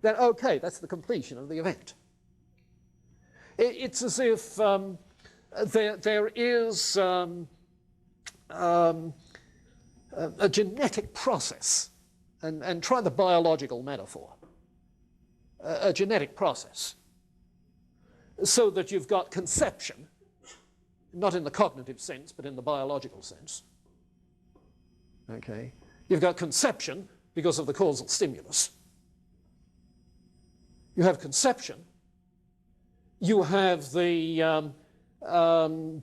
then okay, that's the completion of the event. It's as if there is a genetic process, and try the biological metaphor, a genetic process, so that you've got conception, not in the cognitive sense, but in the biological sense. Okay? You've got conception because of the causal stimulus. You have conception. You have the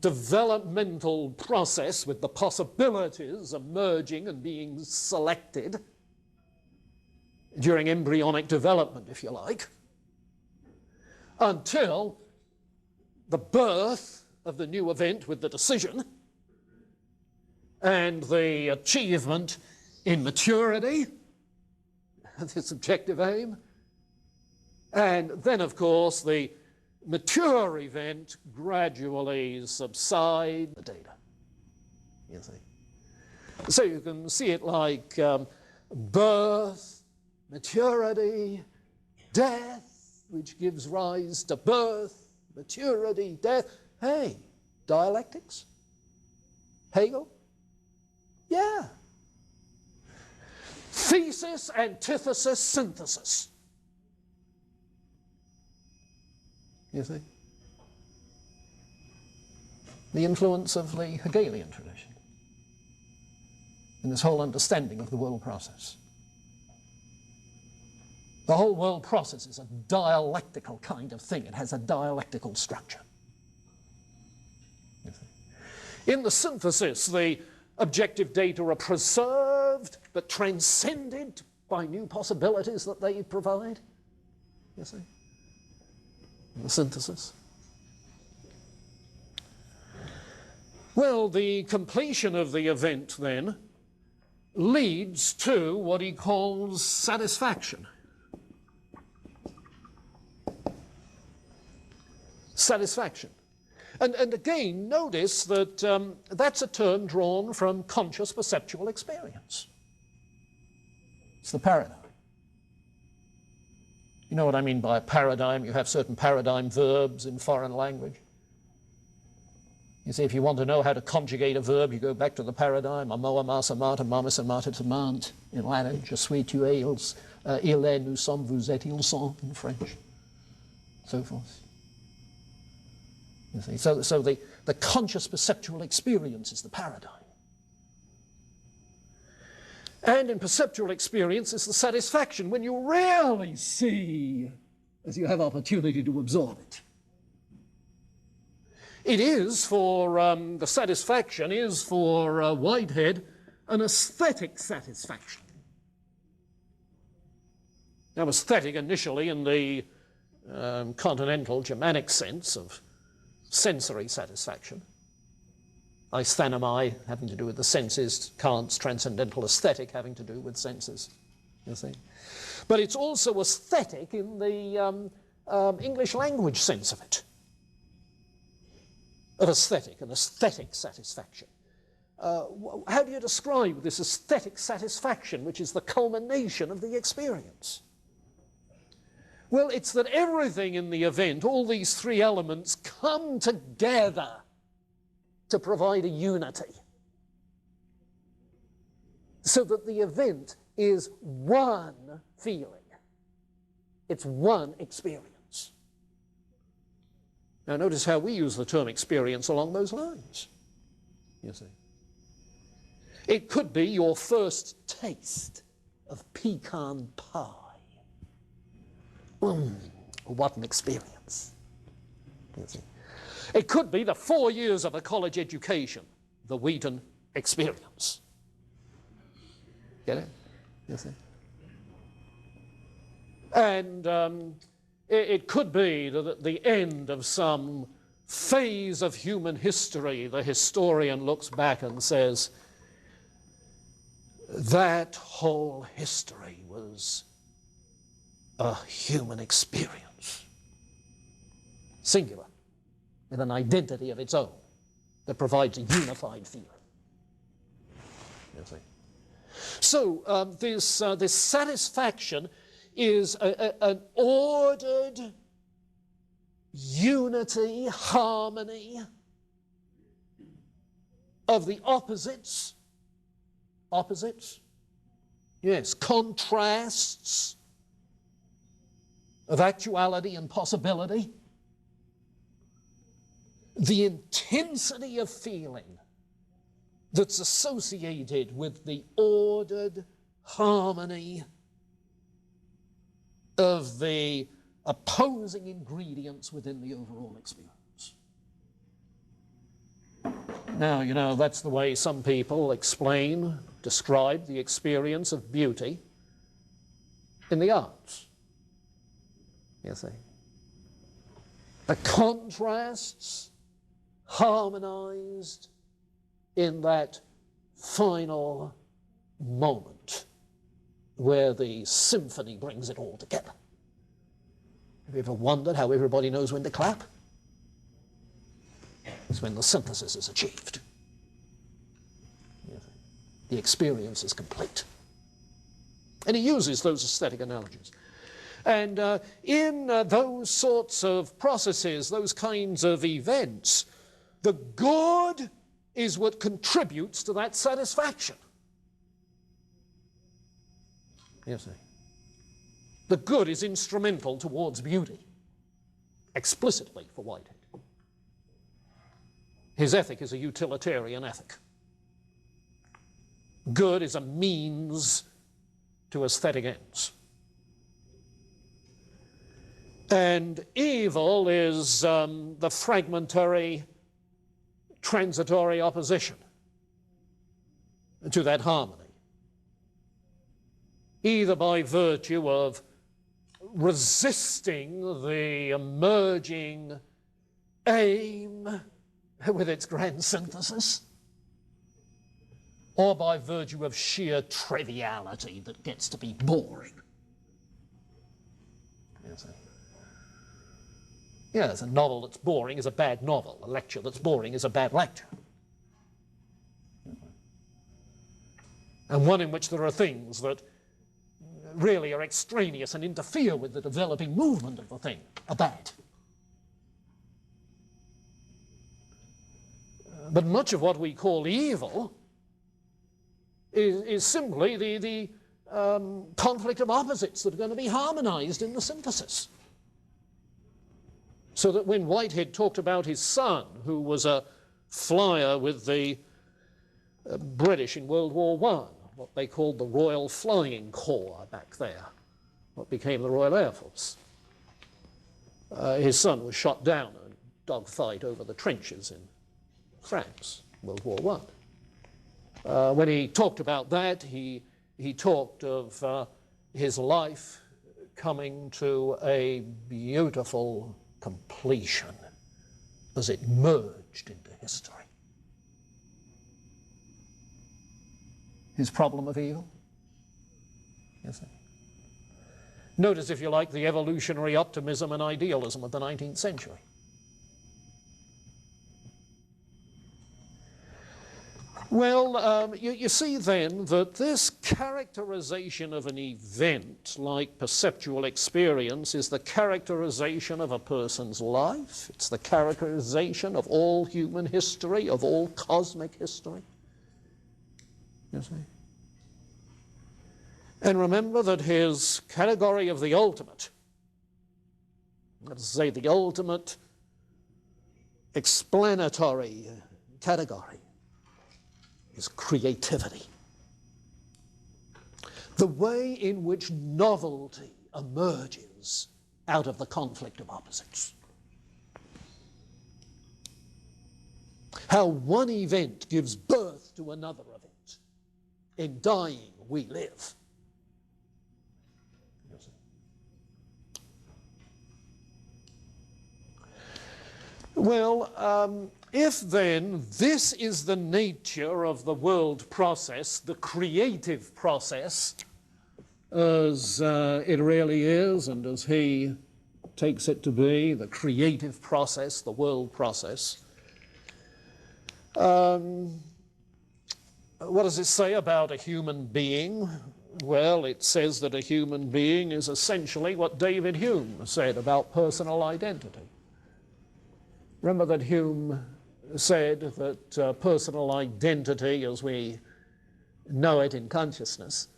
developmental process with the possibilities emerging and being selected during embryonic development, if you like, until the birth of the new event with the decision and the achievement in maturity, the subjective aim, and then, of course, the mature event gradually subside the data, you see. So you can see it like birth, maturity, death, which gives rise to birth, maturity, death. Hey, dialectics? Hegel? Yeah. Thesis, antithesis, synthesis. You see? The influence of the Hegelian tradition in this whole understanding of the world process. The whole world process is a dialectical kind of thing. It has a dialectical structure. You see? In the synthesis, the objective data are preserved but transcended by new possibilities that they provide. You see? The synthesis. Well, the completion of the event then leads to what he calls satisfaction. Satisfaction. And again, notice that that's a term drawn from conscious perceptual experience. It's the paradigm. You know what I mean by a paradigm? You have certain paradigm verbs in foreign language. You see, if you want to know how to conjugate a verb, you go back to the paradigm. Amo, amas, amata, mamis, amatit, amant in Latin. Je suis, tu es, il est, nous sommes, vous êtes, ils sont in French. So forth. You see, so the conscious perceptual experience is the paradigm. And in perceptual experience is the satisfaction when you really see as you have opportunity to absorb it. It is for, the satisfaction is for Whitehead an aesthetic satisfaction. Now, aesthetic initially in the continental Germanic sense of sensory satisfaction. Aisthanomai having to do with the senses, Kant's transcendental aesthetic having to do with senses, you see. But it's also aesthetic in the English language sense of it, of aesthetic, an aesthetic satisfaction. How do you describe this aesthetic satisfaction, which is the culmination of the experience? Well, it's that everything in the event, all these three elements, come together to provide a unity, so that the event is one feeling. It's one experience. Now notice how we use the term experience along those lines, you see. It could be your first taste of pecan pie. What an experience, you see. It could be the 4 years of a college education, the Wheaton experience. Get it? You see? And it could be that at the end of some phase of human history, the historian looks back and says, that whole history was a human experience, singular, with an identity of its own that provides a unified feeling. You see? So this satisfaction is an ordered unity, harmony of the opposites, yes, contrasts of actuality and possibility, the intensity of feeling that's associated with the ordered harmony of the opposing ingredients within the overall experience. Now, you know, that's the way some people describe the experience of beauty in the arts. You see, the contrasts harmonized in that final moment where the symphony brings it all together. Have you ever wondered how everybody knows when to clap? It's when the synthesis is achieved. The experience is complete. And he uses those aesthetic analogies. And in those sorts of processes, those kinds of events, the good is what contributes to that satisfaction. You see. The good is instrumental towards beauty, explicitly for Whitehead. His ethic is a utilitarian ethic. Good is a means to aesthetic ends. And evil is the fragmentary, transitory opposition to that harmony, either by virtue of resisting the emerging aim with its grand synthesis, or by virtue of sheer triviality that gets to be boring. Yes, a novel that's boring is a bad novel. A lecture that's boring is a bad lecture. And one in which there are things that really are extraneous and interfere with the developing movement of the thing are bad. But much of what we call evil is simply the conflict of opposites that are going to be harmonized in the synthesis. So that when Whitehead talked about his son, who was a flyer with the British in World War I, what they called the Royal Flying Corps back there, what became the Royal Air Force, his son was shot down in a dogfight over the trenches in France, World War I. When he talked about that, he talked of his life coming to a beautiful completion as it merged into history. His problem of evil? Yes, sir. Notice, if you like, the evolutionary optimism and idealism of the 19th century. Well, you see then that this characterization of an event like perceptual experience is the characterization of a person's life. It's the characterization of all human history, of all cosmic history. You see? And remember that his category of the ultimate, let's say the ultimate explanatory category, is creativity. The way in which novelty emerges out of the conflict of opposites. How one event gives birth to another event. In dying, we live. Well, if then this is the nature of the world process, the creative process, as it really is, and as he takes it to be, the creative process, the world process, what does it say about a human being Well, it says that a human being is essentially what David Hume said about personal identity. Remember that Hume said that personal identity, as we know it in consciousness,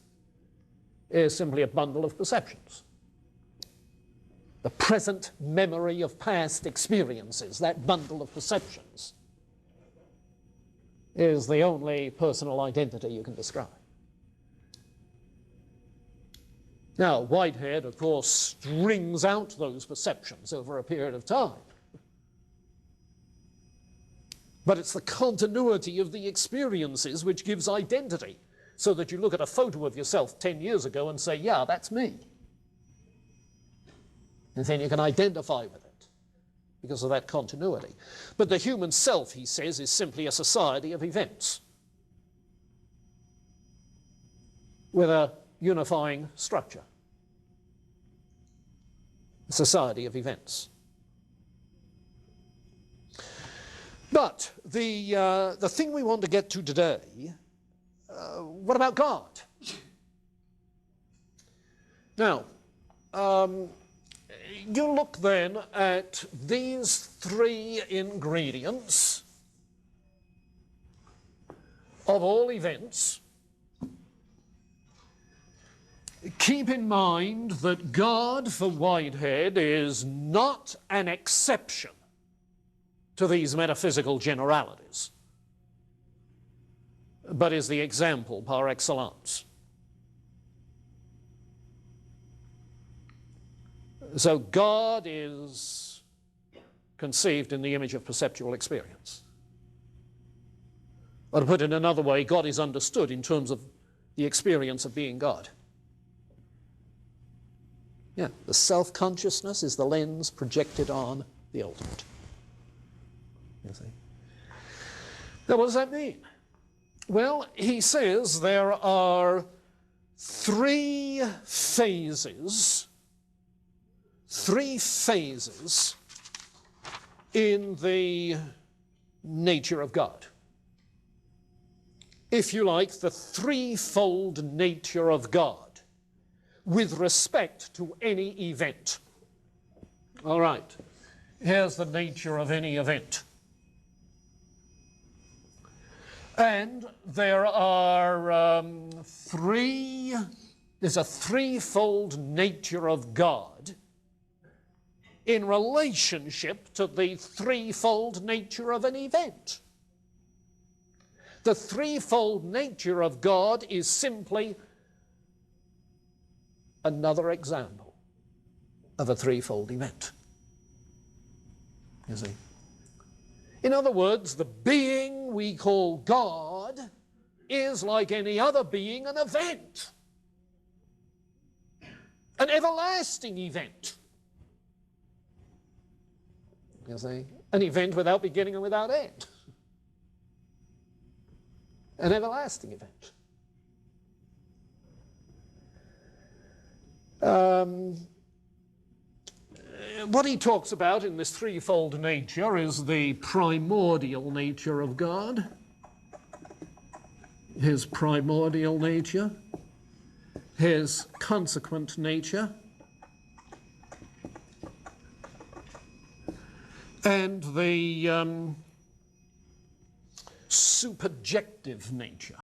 is simply a bundle of perceptions. The present memory of past experiences, that bundle of perceptions, is the only personal identity you can describe. Now, Whitehead, of course, strings out those perceptions over a period of time. But it's the continuity of the experiences which gives identity, so that you look at a photo of yourself 10 years ago and say, yeah, that's me. And then you can identify with it because of that continuity. But the human self, he says, is simply a society of events with a unifying structure. A society of events. But the thing we want to get to today, what about God? Now, you look then at these three ingredients of all events. Keep in mind that God, for Whitehead, is not an exception to these metaphysical generalities, but is the example par excellence. So God is conceived in the image of perceptual experience. Or to put it another way, God is understood in terms of the experience of being God. Yeah, the self-consciousness is the lens projected on the ultimate. You see? Now, what does that mean? Well, he says there are three phases in the nature of God. If you like, the threefold nature of God with respect to any event. All right, here's the nature of any event. And there are there's a threefold nature of God in relationship to the threefold nature of an event. The threefold nature of God is simply another example of a threefold event. You see? In other words, the being we call God is, like any other being, an event. An everlasting event. You see? An event without beginning and without end. An everlasting event. What he talks about in this threefold nature is the primordial nature of God, his primordial nature, his consequent nature, and the superjective nature.